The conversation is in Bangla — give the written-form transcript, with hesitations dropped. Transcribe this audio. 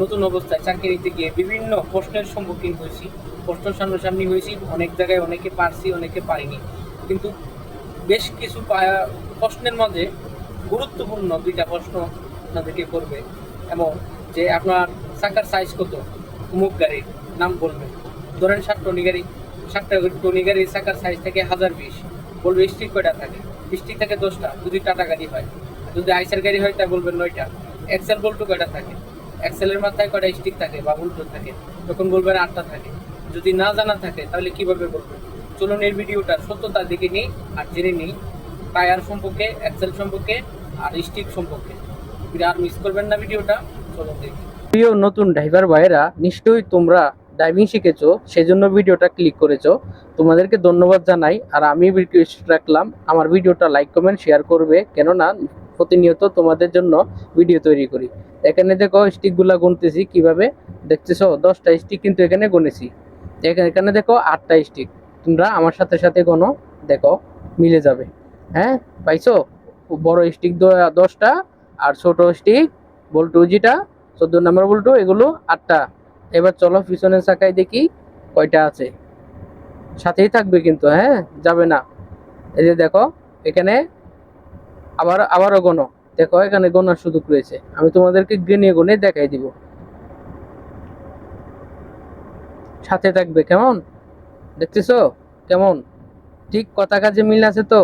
নতুন অবস্থায় চাকরি নিতে গিয়ে বিভিন্ন প্রশ্নের সম্মুখীন হয়েছি, প্রশ্ন সামনাসামনি হয়েছি, অনেক জায়গায় অনেকে পারছি অনেকে পারিনি। কিন্তু বেশ কিছু প্রশ্নের মাঝে গুরুত্বপূর্ণ দুইটা প্রশ্ন আপনাদেরকে করবে, এবং যে আপনার চাকার সাইজ কত, অমুক গাড়ির নাম বলবেন। ধরেন 7 টনি গাড়ি, 7 টনি গাড়ির চাকার সাইজ থাকে 1020, বলবে স্টিক কয়টা থাকে, স্টিক থাকে 10টা যদি টাটা গাড়ি হয়। যদি আইসার গাড়ি হয় তা বলবেন 9টা। এক্সেল বল্টু কয়টা থাকে, এক্সেলের মাথায় কয়টা স্টিক থাকে বা বল্টু থাকে, তখন বলবেন 8টা থাকে। যদি না জানা থাকে তাহলে কিভাবে বলবেন? চলুন এই ভিডিওটা সত্যতা দেখে নিই আর জেনে নিই টায়ার সম্পর্কে, এক্সেল সম্পর্কে আর স্টিক সম্পর্কে। আর মিস করবেন না ভিডিওটা, চলুন দেখি। প্রিয় নতুন ড্রাইভার ভাইয়েরা, নিশ্চয়ই তোমরা ড্রাইভিং শিখেছো, সেজন্য ভিডিওটা ক্লিক করেছো। তোমাদেরকে ধন্যবাদ জানাই। আর আমি রিকোয়েস্ট রাখলাম আমার ভিডিওটা লাইক কমেন্ট শেয়ার করবে, কেননা প্রতিনিয়ত তোমাদের জন্য ভিডিও তৈরি করি। এখানে দেখো স্টিকগুলা গুনতেছি কিভাবে, দেখতেছো 10টা স্টিক কিন্তু এখানে গুনেছি। এখানে দেখো 8টা স্টিক। তোমরা আমার সাথে সাথে গোনো, দেখো মিলে যাবে। হ্যাঁ, পাইছো? বড় স্টিক 10টা, আর ছোট স্টিক বল্টু যেটা 14 নম্বর বল্টু, এগুলো 8টা। এবার চলো পিছনের চাকায় দেখি কয়টা আছে। সাথেই থাকবে কিন্তু, হ্যাঁ, যাবে না। এই যে দেখো এখানে আবারও গোনো, দেখো এখানে গোনার সুযোগ রয়েছে। আমি তোমাদেরকে গুনে গুনে দেখাই দিব, সাথে থাকবে। কেমন দেখতেছো? কেমন ঠিক কথা কাজে মিল আছে তো?